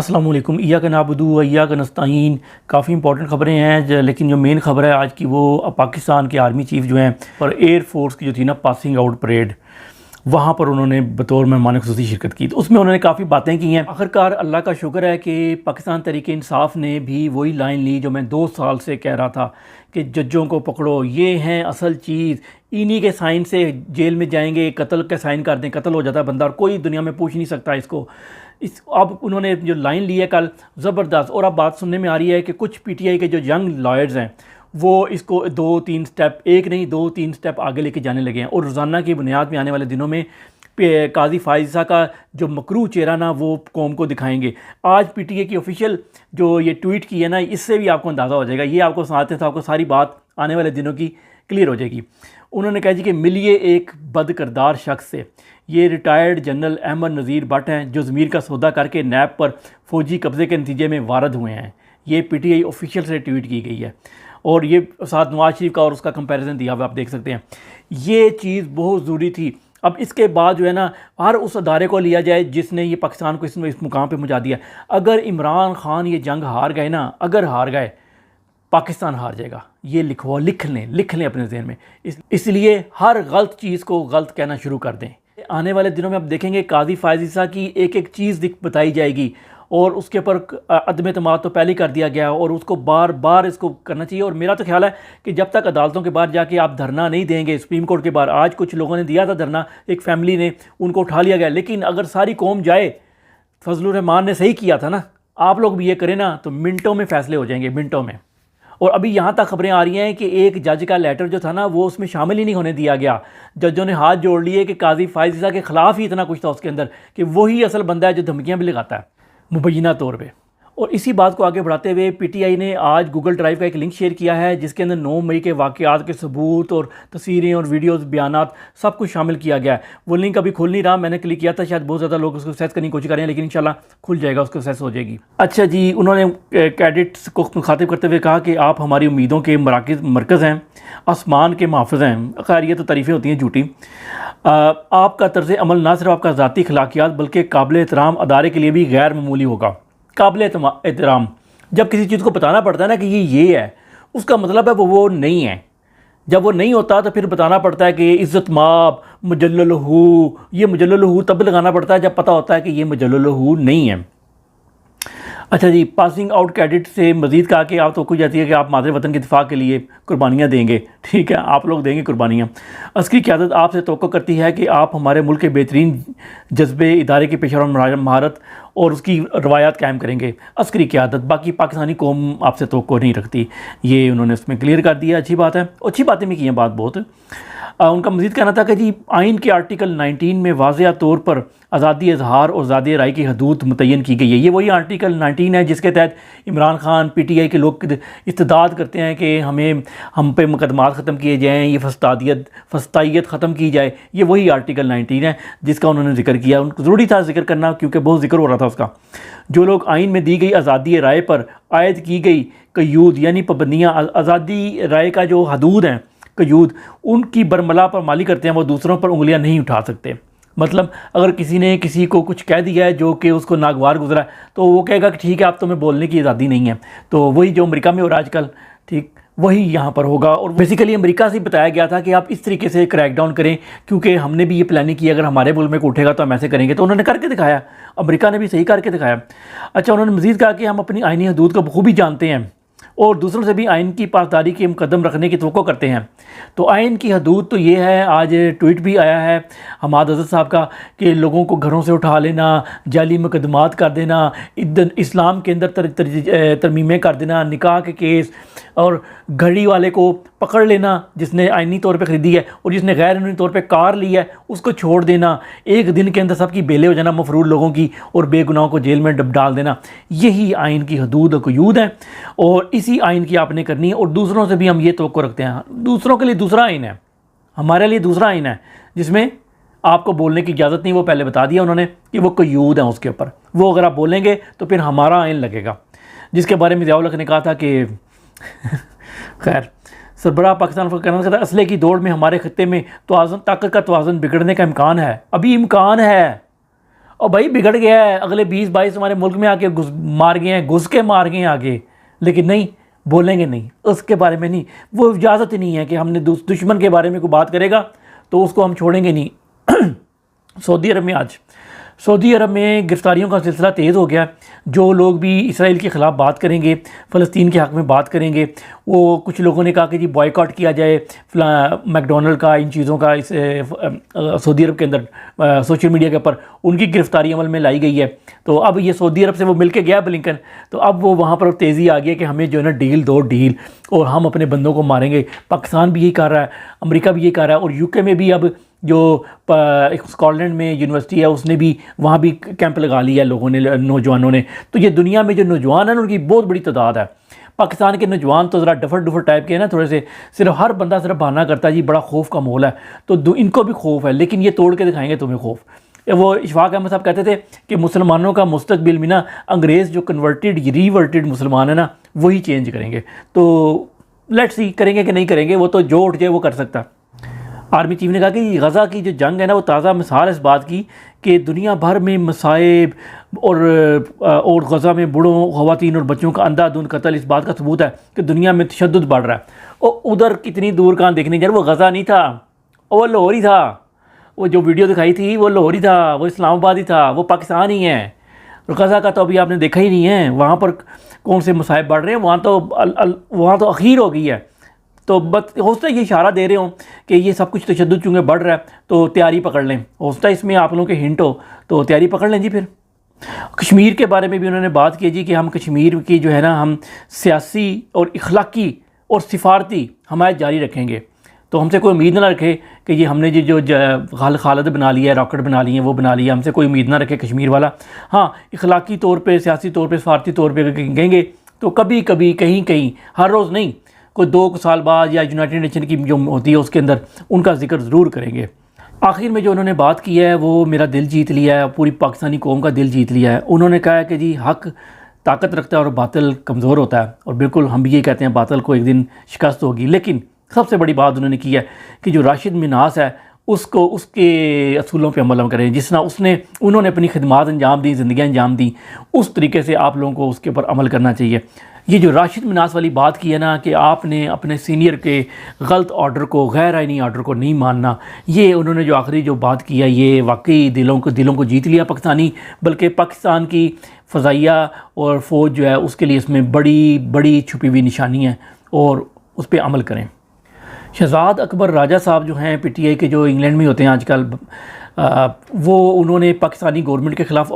अस्सलाम वालेकुम। इय्याका नअबुदु व इय्याका नस्तईन। काफ़ी इंपॉर्टेंट ख़बरें हैं लेकिन जो मेन ख़बर है आज की वो पाकिस्तान के आर्मी चीफ़ जो हैं और एयर फोर्स की जो थी ना पासिंग आउट परेड, वहाँ पर उन्होंने बतौर मेहमान ख़ुसूसी शिरकत की। तो उसमें उन्होंने काफ़ी बातें की हैं। आखिरकार अल्लाह का शुक्र है कि पाकिस्तान तहरीक-ए-इंसाफ़ ने भी वही लाइन ली जो मैं 2 साल से कह रहा था कि जज्जों को पकड़ो, ये हैं असल चीज़, इन्हीं के साइन से जेल में जाएंगे, कत्ल के साइन कर दें, कत्ल हो जाता है बंदा और कोई दुनिया में पूछ नहीं सकता इसको। अब उन्होंने जो लाइन ली है कल, ज़बरदस्त। और अब बात सुनने में आ रही है कि कुछ पीटीआई के जो यंग लॉयर्स हैं वो इसको 2-3 स्टेप, एक नहीं 2-3 स्टेप आगे लेके जाने लगे हैं और रोज़ाना की बुनियाद में आने वाले दिनों में काजी फायज़ा का जो मकरू चेहरा ना वो कौम को दिखाएंगे। आज पीटीआई की ऑफिशियल जो ये ट्वीट की है ना, इससे भी आपको अंदाज़ा हो जाएगा। ये आपको सुनाते थे, आपको सारी बात आने वाले दिनों की क्लियर हो जाएगी। उन्होंने कहा जी कि मिलिए एक बदकिरदार शख्स से। ये रिटायर्ड जनरल अहमद नज़ीर भट्ट हैं जो ज़मीर का सौदा करके नैब पर फ़ौजी कब्ज़े के नतीजे में वारद हुए हैं। ये पीटीआई ऑफिशियल से ट्वीट की गई है और ये साथ नवाज शरीफ का और उसका कंपैरिजन दिया हुआ आप देख सकते हैं। ये चीज़ बहुत ज़रूरी थी। अब इसके बाद जो है ना, हर उस अदारे को लिया जाए जिसने ये पाकिस्तान को इस मुकाम पे पहुंचा दिया। अगर इमरान खान ये जंग हार गए ना, अगर हार गए, पाकिस्तान हार जाएगा। ये लिख लें अपने ज़हन में। इसलिए हर गलत चीज़ को गलत कहना शुरू कर दें। आने वाले दिनों में आप देखेंगे काजी फायज़ा की एक एक चीज़ बताई जाएगी और उसके ऊपर अदम एतमाद तो पहले ही कर दिया गया और उसको बार बार इसको करना चाहिए। और मेरा तो ख्याल है कि जब तक अदालतों के बाहर जाके आप धरना नहीं देंगे, सुप्रीम कोर्ट के बाहर आज कुछ लोगों ने दिया था धरना, एक फैमिली ने, उनको उठा लिया गया। लेकिन अगर सारी कौम जाए, फजलुर रहमान ने सही किया था ना, आप लोग भी ये करें ना तो मिनटों में फ़ैसले हो जाएंगे, मिनटों में। और अभी यहाँ तक खबरें आ रही हैं कि एक जज का लेटर जो था ना वो उसमें शामिल ही नहीं होने दिया गया। जजों ने हाथ जोड़ लिए कि काजी फायज़ा के ख़िलाफ़ ही इतना कुछ था उसके अंदर कि वही असल बंदा है जो धमकियाँ भी लगाता है मुबैना तौर पे। और इसी बात को आगे बढ़ाते हुए पीटीआई ने आज गूगल ड्राइव का एक लिंक शेयर किया है जिसके अंदर 9 मई के वाक़यात के सबूत और तस्वीरें और वीडियोज़, बयानात सब कुछ शामिल किया गया है। वो लिंक अभी खुल नहीं रहा, मैंने क्लिक किया था, शायद बहुत ज़्यादा लोग उसको एक्सेस करने की कोशिश कर रहे हैं, लेकिन इंशाल्लाह खुल जाएगा, उसको एक्सेस हो जाएगी। अच्छा जी, उन्होंने कैडेट्स को मुखातिब करते हुए कहा कि आप हमारी उम्मीदों के मरकज़ हैं, आसमान के महफ़िज़ हैं। खैर ये तो तारीफ़ें होती हैं झूठी। आपका तर्ज़ अमल ना सिर्फ आपका ज़ाती अखलाकियात बल्कि काबिल एहतराम अदारे के लिए भी गैर मामूली होगा। काबिल एहतराम, जब किसी चीज़ को बताना पड़ता है ना कि ये है, उसका मतलब है वो नहीं है। जब वो नहीं होता तो फिर बताना पड़ता है कि इज़्ज़त माब, मुजल्ललहू। ये मुजल्ललहू तब लगाना पड़ता है जब पता होता है कि ये मुजल्ललहू नहीं है। अच्छा जी, पासिंग आउट कैडेट से मज़ीद कहा कि आप तो कुछ जाती है कि आप मादरे वतन के दिफा के लिए कुर्बानियाँ देंगे। ठीक है, आप लोग देंगे कुर्बानियाँ। अस्करी क़यादत आपसे तवक्को करती है कि आप हमारे मुल्क के बेहतरीन जज्बे, इदारे की पेशा महारत और उसकी रवायात कायम करेंगे। अस्करी क़यादत, बाकी पाकिस्तानी कौम आपसे तवक्को नहीं रखती। ये उन्होंने उसमें क्लियर कर दिया। अच्छी बात है, अच्छी बातें भी की हैं बात बहुत। उनका मज़ीद कहना था कि जी आइन के आर्टिकल 19 में वाज़ेह तौर पर आज़ादी इज़हार और आज़ादी राय की हदूद मुतय्यन की गई है। ये वही आर्टिकल 19 है जिसके तहत इमरान खान, पीटीआई के लोग इस्तदाद करते हैं कि हम पे मुकदमात ख़त्म किए जाएँ, ये फस्तायत ख़त्म की जाए। ये वही आर्टिकल 19 है जिसका उन्होंने जिक्र किया। उनको ज़रूरी था जिक्र करना क्योंकि बहुत जिक्र हो रहा था उसका। जो लोग आइन में दी गई आज़ादी राय पर आयद की गई क़यूद यानी पाबंदियाँ, आज़ादी राय का जो हदूद हैं क़यूद, उनकी बरमला पर माली करते हैं, वो दूसरों पर उंगलियां नहीं उठा सकते। मतलब अगर किसी ने किसी को कुछ कह दिया है जो कि उसको नागवार गुजरा तो वो कहेगा कि ठीक है, आप तुम्हें बोलने की आज़ादी नहीं है। तो वही जो अमेरिका में हो रहा है आजकल, ठीक वही यहाँ पर होगा। और बेसिकली अमेरिका से बताया गया था कि आप इस तरीके से क्रैकडाउन करें क्योंकि हमने भी ये प्लानिंग की, अगर हमारे मुल्क में उठेगा तो हम ऐसे करेंगे। तो उन्होंने करके दिखाया, अमेरिका ने भी सही करके दिखाया। अच्छा, उन्होंने मज़ीद कहा कि हम अपनी आइनी हदूद को बखूबी जानते हैं और दूसरों से भी आइन की पासदारी के कदम रखने की तवक्को करते हैं। तो आइन की हदूद तो ये है, आज ट्वीट भी आया है हमाद अज़द साहब का कि लोगों को घरों से उठा लेना, जाली मुकदमात कर देना, इस्लाम के अंदर तरमीमें कर देना, निकाह के केस, और घड़ी वाले को पकड़ लेना जिसने आइनी तौर पे ख़रीदी है और जिसने गैर आइनी तौर पे कार ली है उसको छोड़ देना, एक दिन के अंदर सबकी बेले हो जाना मफरूर लोगों की और बेगुनाहों को जेल में डाल देना। यही आइन की हदूद और क़यूद है और इसी आइन की आपने करनी है। और दूसरों से भी हम ये तवक्को रखते हैं। दूसरों के लिए दूसरा आइन है, हमारे लिए दूसरा आइन है जिसमें आपको बोलने की इजाज़त नहीं। वो पहले बता दिया उन्होंने कि वो क़यूद है उसके ऊपर, वो अगर आप बोलेंगे तो फिर हमारा आइन लगेगा, जिसके बारे में ज़ियाउल हक़ ने कहा था कि खैर सरबराह पाकिस्तान का कहना था असले की दौड़ में हमारे खत्ते में ताकत का तवाज़ुन बिगड़ने का इम्कान है। अभी इम्कान है, और भाई बिगड़ गया है, अगले 20-22 हमारे मुल्क में आके मार गए हैं, घुस के मार गए हैं आगे, लेकिन नहीं, बोलेंगे नहीं उसके बारे में, नहीं, वो इजाज़त ही नहीं है कि हमने दुश्मन के बारे में कोई बात करेगा तो उसको हम छोड़ेंगे नहीं। सऊदी अरब में गिरफ्तारियों का सिलसिला तेज़ हो गया। जो लोग भी इसराइल के ख़िलाफ़ बात करेंगे, फ़लस्तीन के हक़ में बात करेंगे, वो कुछ लोगों ने कहा कि जी बॉयकॉट किया जाए मैकडोनल्ड का, इन चीज़ों का, इस सऊदी अरब के अंदर सोशल मीडिया के ऊपर उनकी गिरफ्तारी अमल में लाई गई है। तो अब ये सऊदी अरब से वो मिल के गया ब्लिंकन, तो अब वो वहाँ पर तेज़ी आ गई है कि हमें जो है ना डील दो डील, और हम अपने बंदों को मारेंगे। पाकिस्तान भी यही कर रहा है, अमेरिका भी यही कर रहा है, और यूके में भी अब जो एक स्कॉटलैंड में यूनिवर्सिटी है उसने भी वहाँ भी कैंप लगा लिया लोगों ने, नौजवानों ने। तो ये दुनिया में जो नौजवान है ना उनकी बहुत बड़ी तादाद है। पाकिस्तान के नौजवान तो ज़रा डफर डुफर टाइप के हैं ना, थोड़े से, सिर्फ हर बंदा सिर्फ बहाना करता है जी बड़ा खौफ का माहौल है, तो इनको भी खौफ है, लेकिन ये तोड़ के दिखाएंगे तुम्हें खौफ। वो इशफाक अहमद साहब कहते थे कि मुसलमानों का मुस्तकबिल में ना अंग्रेज़ जो कन्वर्टेड रीवर्टेड मुसलमान है ना वही चेंज करेंगे। तो लेट्स सी करेंगे कि नहीं करेंगे, वो तो जो उठ जाए वो कर सकता है। आर्मी चीफ ने कहा कि गज़ा की जो जंग है ना वो ताज़ा मिसाल है इस बात की कि दुनिया भर में मसाइब और गज़ा में बूढ़ों, ख़वातीन और बच्चों का अंधाधुंध कत्ल इस बात का सबूत है कि दुनिया में तशद्दुद बढ़ रहा है। और उधर कितनी दूर कहाँ देखने जा रहे, वो गज़ा नहीं था, वो लाहौर ही था। वो जो वीडियो दिखाई थी वो लाहौर ही था, वो इस्लामाबाद ही था, वो पाकिस्तान ही है। और गज़ा का तो अभी आपने देखा ही नहीं है, वहाँ पर कौन से मसाइब बढ़ रहे हैं, वहाँ तो अखीर हो गई है। तो बस हो सकता है ये इशारा दे रहे हों कि ये सब कुछ तशद्दुद चूँकि बढ़ रहा है तो तैयारी पकड़ लें, हो सकता है इसमें आप लोगों के हिंट हो, तो तैयारी पकड़ लें जी। फिर कश्मीर के बारे में भी उन्होंने बात की जी कि हम कश्मीर की जो है ना हम सियासी और इखलाकी और सिफारती हमायत जारी रखेंगे। तो हमसे कोई उम्मीद ना रखे कि ये हमने जो खालद बना लिया है, रॉकेट बना लिए हैं, वो बना लिया, हमसे कोई उम्मीद ना रखे कश्मीर वाला। हाँ, इखलाकी तौर पर, सियासी तौर पर, सिफारती तौर पर कहेंगे तो कभी कभी कहीं कहीं, हर रोज़ नहीं, कोई 2 साल बाद या यूनाइटेड नेशन की जो होती है उसके अंदर उनका जिक्र ज़रूर करेंगे। आखिर में जो उन्होंने बात की है वो मेरा दिल जीत लिया है, पूरी पाकिस्तानी कौम का दिल जीत लिया है। उन्होंने कहा है कि जी हक़ ताकत रखता है और बातिल कमज़ोर होता है, और बिल्कुल हम भी ये कहते हैं बातिल को एक दिन शिकस्त होगी। लेकिन सबसे बड़ी बात उन्होंने की है कि जो राशिद मिनास है उसको उसके असूलों पे अमल करें, जिस तरह उन्होंने अपनी खिदमात अंजाम दी, ज़िंदगी अंजाम दी, उस तरीके से आप लोगों को उसके ऊपर अमल करना चाहिए। ये जो राशिद मिनास वाली बात की है ना कि आपने अपने सीनियर के गलत ऑर्डर को, गैर आइनी ऑर्डर को नहीं मानना, ये उन्होंने जो आखिरी जो बात की है ये वाकई दिलों को जीत लिया पाकिस्तानी। बल्कि पाकिस्तान की फ़ज़ाइया और फ़ौज जो है उसके लिए इसमें बड़ी बड़ी छुपी हुई निशानी है, और उस पर अमल करें। शहजाद अकबर राजा साहब जो हैं PTI के, जो इंग्लैंड में होते हैं आजकल, वो उन्होंने पाकिस्तानी गवर्नमेंट के ख़िलाफ़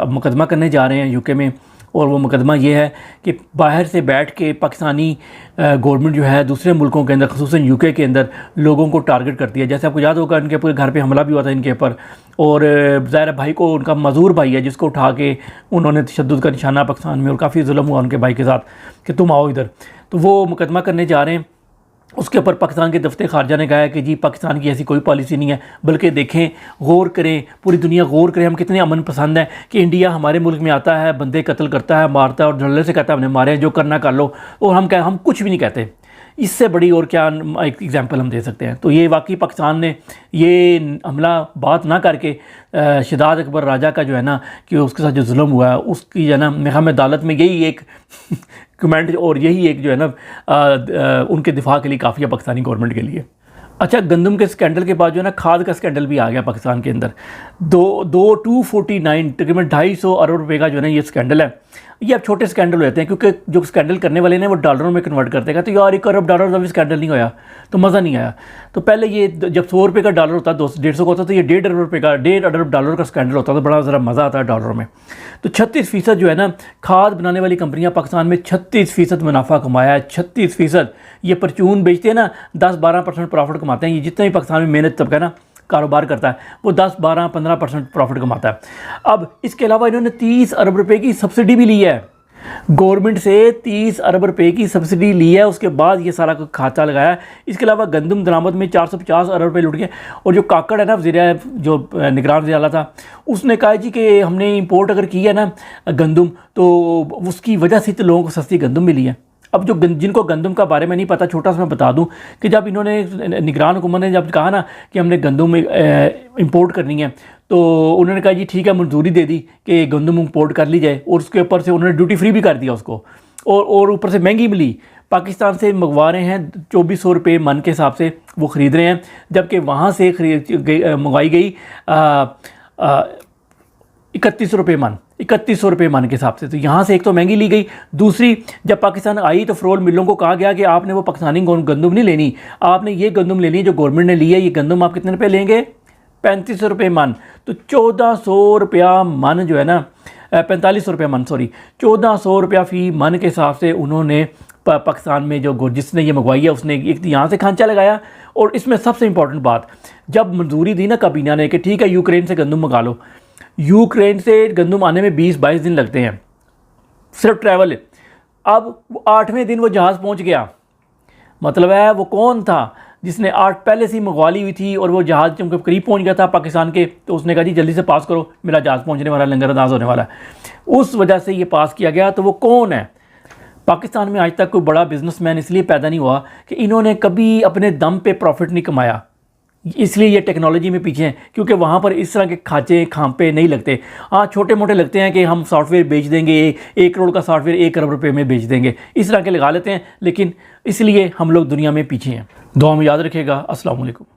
मुकदमा करने जा रहे हैं यूके में। और वो मुकदमा ये है कि बाहर से बैठ के पाकिस्तानी गवर्नमेंट जो है दूसरे मुल्कों के अंदर, ख़ुसूसन यूके के अंदर लोगों को टारगेट करती है। जैसे आपको याद होगा इनके पूरे घर पे हमला भी हुआ था इनके ऊपर, और ज़ाहिर भाई को, उनका मज़ूर भाई है जिसको उठा के उन्होंने तशद्दुद का निशाना पाकिस्तान में, और काफ़ी जुल्म हुआ उनके भाई के साथ कि तुम आओ इधर। तो वो मुकदमा करने जा रहे हैं। उसके ऊपर पाकिस्तान के दफ्तर खारजा ने कहा है कि जी पाकिस्तान की ऐसी कोई पॉलिसी नहीं है, बल्कि देखें, गौर करें, पूरी दुनिया गौर करे हम कितने अमन पसंद हैं कि इंडिया हमारे मुल्क में आता है, बंदे कत्ल करता है, मारता है, और धड़ल्ले से कहता है हमने मारे, जो करना कर लो, और हम कुछ भी नहीं कहते। इससे बड़ी और क्या एक एग्जांपल हम दे सकते हैं। तो ये वाकई पाकिस्तान ने ये हमला बात ना करके शहजाद अकबर राजा का जो है ना कि उसके साथ जो जुल्म हुआ है उसकी जो है ना महकमे अदालत में यही एक कमेंट और यही एक जो है ना उनके दिफा के लिए काफ़ी है पाकिस्तानी गवर्नमेंट के लिए। अच्छा, गंदम के स्कैंडल के बाद जो है ना खाद का स्कैंडल भी आ गया पाकिस्तान के अंदर। 249 तकरीबन 250 अरब रुपए का जो है ना ये स्कैंडल है। ये अब छोटे स्कैंडल होते हैं क्योंकि जो स्कैंडल करने वाले ने वो डॉलरों में कन्वर्ट करते हैं। तो यार 1 अरब डॉलर का भी स्कैंडल नहीं होया तो मज़ा नहीं आया। तो पहले ये जब 100 रुपये का डॉलर होता, 150 का होता, तो ये 1.5 अरब रुपये का, 1.5 अरब डॉलर का स्कैंडल होता, तो बड़ा ज़रा मज़ा आता है डॉलरों में। तो 36% जो है ना खाद बनाने वाली कंपनियां पाकिस्तान में 36% मुनाफा कमाया है। 36%। ये परचून बेचते हैं ना 10-12% प्रॉफिट कमाते हैं। ये जितना भी पाकिस्तान में मेहनत तबका ना कारोबार करता है वो 10-12-15% प्रॉफिट कमाता है। अब इसके अलावा इन्होंने 30 अरब रुपए की सब्सिडी भी ली है गवर्नमेंट से, 30 अरब रुपए की सब्सिडी ली है। उसके बाद ये सारा खाता लगाया है। इसके अलावा गंदम दरामद में 450 अरब रुपए लुट गए। और जो काकड़ है ना वज़ीर जो निगरान वज़ीर आला था, उसने कहा जी कि हमने इंपोर्ट अगर की है ना गंदम तो उसकी वजह से तो लोगों को सस्ती गंदम मिली है। अब जो जिनको गंदम का बारे में नहीं पता, छोटा सा मैं बता दूं कि जब इन्होंने निगरान हुकूमत ने जब कहा ना कि हमने गंदम इंपोर्ट करनी है, तो उन्होंने कहा जी ठीक है, मंजूरी दे दी कि गंदम इंपोर्ट कर ली जाए, और उसके ऊपर से उन्होंने ड्यूटी फ्री भी कर दिया उसको, और ऊपर से महंगी मिली। पाकिस्तान से मंगवा रहे हैं 2400 रुपये मन के हिसाब से वो ख़रीद रहे हैं, जबकि वहाँ से मंगवाई गई 3100 रुपये मन, 3100 रुपये मन के हिसाब से। तो यहाँ से एक तो महंगी ली गई, दूसरी जब पाकिस्तान आई तो फ़रोल मिलों को कहा गया कि आपने वो पाकिस्तानी गंदम नहीं लेनी, आपने ये गंदम लेनी है जो गवर्नमेंट ने ली है। ये गंदम आप कितने रुपये लेंगे? 3500 रुपये मन। तो 1400 रुपया मन जो है ना, 4500 रुपया मन, सॉरी, 1400 रुपया फ़ी मन के हिसाब से उन्होंने पाकिस्तान में जो जिसने ये मंगवाई है उसने एक यहाँ से खांचा लगाया। और इसमें सबसे इंपॉर्टेंट बात, जब मंजूरी दी ना काबीना ने कि ठीक है यूक्रेन से गंदम मंगा लो, यूक्रेन से गंदम आने में 20-22 दिन लगते हैं सिर्फ ट्रैवल। अब 8वें दिन वो जहाज़ पहुंच गया, मतलब है वो कौन था जिसने 8 पहले से ही मंगवा ली हुई थी, और वो जहाज़ जब करीब पहुंच गया था पाकिस्तान के, तो उसने कहा जी जल्दी से पास करो, मेरा जहाज़ पहुंचने वाला, लंगर अंदाज होने वाला है। उस वजह से ये पास किया गया। तो वो कौन है? पाकिस्तान में आज तक कोई बड़ा बिजनेसमैन इसलिए पैदा नहीं हुआ कि इन्होंने कभी अपने दम पे प्रॉफिट नहीं कमाया, इसलिए ये टेक्नोलॉजी में पीछे हैं, क्योंकि वहाँ पर इस तरह के खांचे खांपे नहीं लगते। हाँ, छोटे मोटे लगते हैं कि हम सॉफ्टवेयर बेच देंगे, 1 करोड़ का सॉफ्टवेयर 1 अरब रुपये में बेच देंगे, इस तरह के लगा लेते हैं, लेकिन इसलिए हम लोग दुनिया में पीछे हैं। दुआ में याद रखिएगा। अस्सलाम वालेकुम।